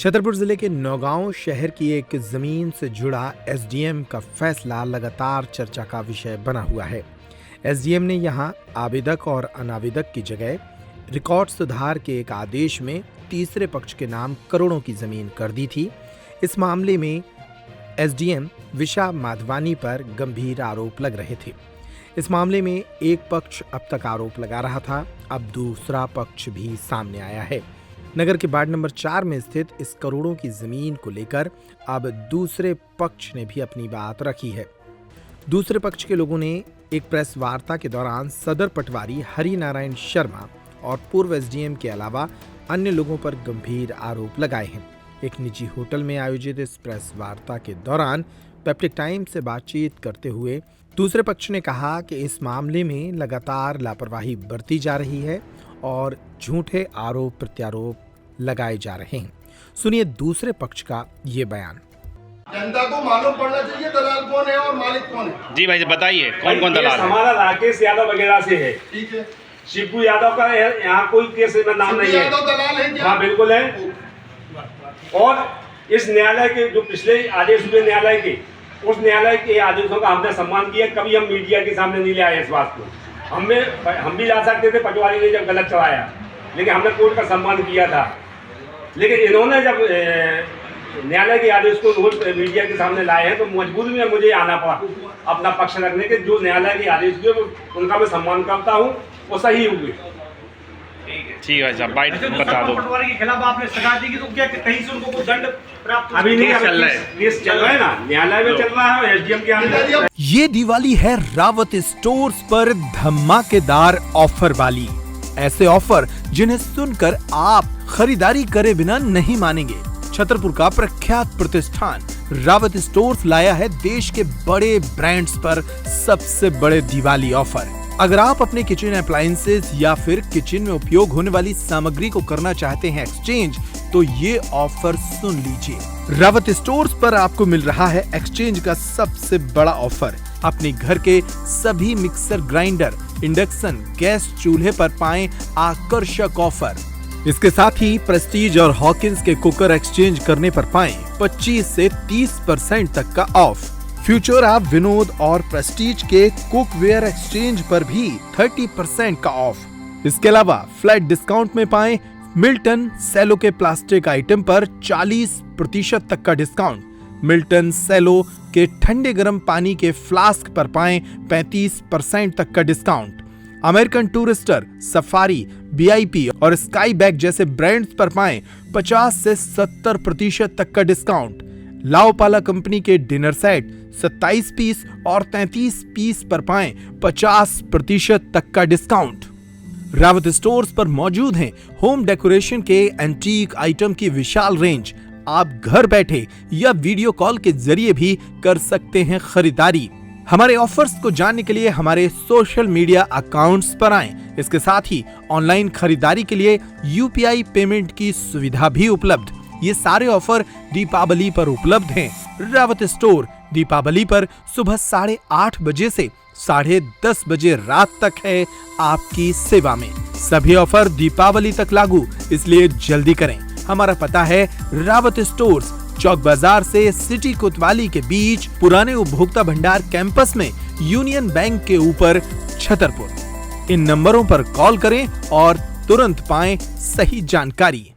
छतरपुर जिले के नौगांव शहर की एक जमीन से जुड़ा एसडीएम का फैसला लगातार चर्चा का विषय बना हुआ है। एसडीएम ने यहां आवेदक और अनावेदक की जगह रिकॉर्ड सुधार के एक आदेश में तीसरे पक्ष के नाम करोड़ों की जमीन कर दी थी। इस मामले में एसडीएम विशा माधवानी पर गंभीर आरोप लग रहे थे। इस मामले में एक पक्ष अब तक आरोप लगा रहा था, अब दूसरा पक्ष भी सामने आया है। नगर के वार्ड नंबर 4 में स्थित इस करोड़ों की जमीन को लेकर अब दूसरे पक्ष ने भी अपनी बात रखी है। दूसरे पक्ष के लोगों ने एक प्रेस वार्ता के दौरान सदर पटवारी हरि नारायण शर्मा और पूर्व एसडीएम के अलावा अन्य लोगों पर गंभीर आरोप लगाए हैं। एक निजी होटल में आयोजित इस प्रेस वार्ता के दौरान पेप्टिक टाइम से बातचीत करते हुए दूसरे पक्ष ने कहा कि इस मामले में लगातार लापरवाही बरती जा रही है और झूठे आरोप प्रत्यारोप लगाए जा रहे हैं। सुनिए दूसरे पक्ष का ये बयान। जनता को मालूम पड़ना चाहिए दलाल कौन है और मालिक कौन है। जी भाई बताइए कौन कौन दलाल है? हमारा राकेश यादव वगैरह से है। ठीक है। शिबू यादव का है, यहाँ कोई केस में नाम नहीं है। यादव दलाल है क्या? हाँ बिल्कुल है। और इस न्यायालय के जो पिछले आदेश हुए न्यायालय के, उस न्यायालय के आदेशों का हमने सम्मान किया। कभी हम मीडिया के सामने नहीं ले आए इस बात को। हम भी ला सकते थे, पटवारी ने जब गलत चलाया, लेकिन हमने कोर्ट का सम्मान किया था। लेकिन इन्होंने जब न्यायालय के आदेश को मीडिया के सामने लाए हैं तो मजबूरी में मुझे आना पड़ा अपना पक्ष रखने के। जो न्यायालय के आदेश हुए उनका मैं सम्मान करता हूँ, वो सही हुए। ठीक है साहब, बाइट बता दो। पटवारी के खिलाफ आपने शिकायत की तो क्या कहीं से उनको दंड प्राप्त? अभी नहीं, केस चल रहा है ना, न्यायालय में चल रहा है, एसडीएम के आगे। ये दिवाली है रावत स्टोर्स पर धमाकेदार ऑफर वाली। ऐसे ऑफर जिन्हें सुनकर आप खरीदारी करे बिना नहीं मानेंगे। छतरपुर का प्रख्यात प्रतिष्ठान रावत स्टोर्स लाया है देश के बड़े ब्रांड्स पर सबसे बड़े दिवाली ऑफर। अगर आप अपने किचन अप्लायंसेस या फिर किचन में उपयोग होने वाली सामग्री को करना चाहते हैं एक्सचेंज, तो ये ऑफर सुन लीजिए। रावत स्टोर्स पर आपको मिल रहा है एक्सचेंज का सबसे बड़ा ऑफर। अपने घर के सभी मिक्सर ग्राइंडर, इंडक्शन, गैस चूल्हे पर पाएं आकर्षक ऑफर। इसके साथ ही प्रेस्टीज और हॉकिंस के कुकर एक्सचेंज करने पर पाएं 25 से 30% तक का ऑफ। फ्यूचर आप विनोद और प्रेस्टीज के कुकवेयर एक्सचेंज पर भी 30% का ऑफ। इसके अलावा फ्लैट डिस्काउंट में पाएं मिल्टन सेलो के प्लास्टिक आइटम पर 40% तक का डिस्काउंट। मिल्टन सेलो के ठंडे गर्म पानी के फ्लास्क पर पाएं 35% तक का discount. American Tourister, Safari, VIP और स्काई बैग जैसे ब्रांड्स पर पाएं 50 से 70% तक का डिस्काउंट। लाओपाला कंपनी के डिनर सेट 27 पीस और 33 पीस पर पाएं 50% तक का डिस्काउंट। रावत स्टोर्स पर मौजूद हैं होम डेकोरेशन के एंटीक आइटम की विशाल रेंज। आप घर बैठे या वीडियो कॉल के जरिए भी कर सकते हैं खरीदारी। हमारे ऑफर्स को जानने के लिए हमारे सोशल मीडिया अकाउंट्स पर आएं। इसके साथ ही ऑनलाइन खरीदारी के लिए यूपीआई पेमेंट की सुविधा भी उपलब्ध। ये सारे ऑफर दीपावली पर उपलब्ध हैं। रावत स्टोर दीपावली पर सुबह 8:30 बजे से 10:30 बजे रात तक है आपकी सेवा में। सभी ऑफर दीपावली तक लागू, इसलिए जल्दी करें। हमारा पता है रावत स्टोर्स, चौक बाजार से सिटी कोतवाली के बीच, पुराने उपभोक्ता भंडार कैंपस में, यूनियन बैंक के ऊपर, छतरपुर। इन नंबरों पर कॉल करें और तुरंत पाएं सही जानकारी।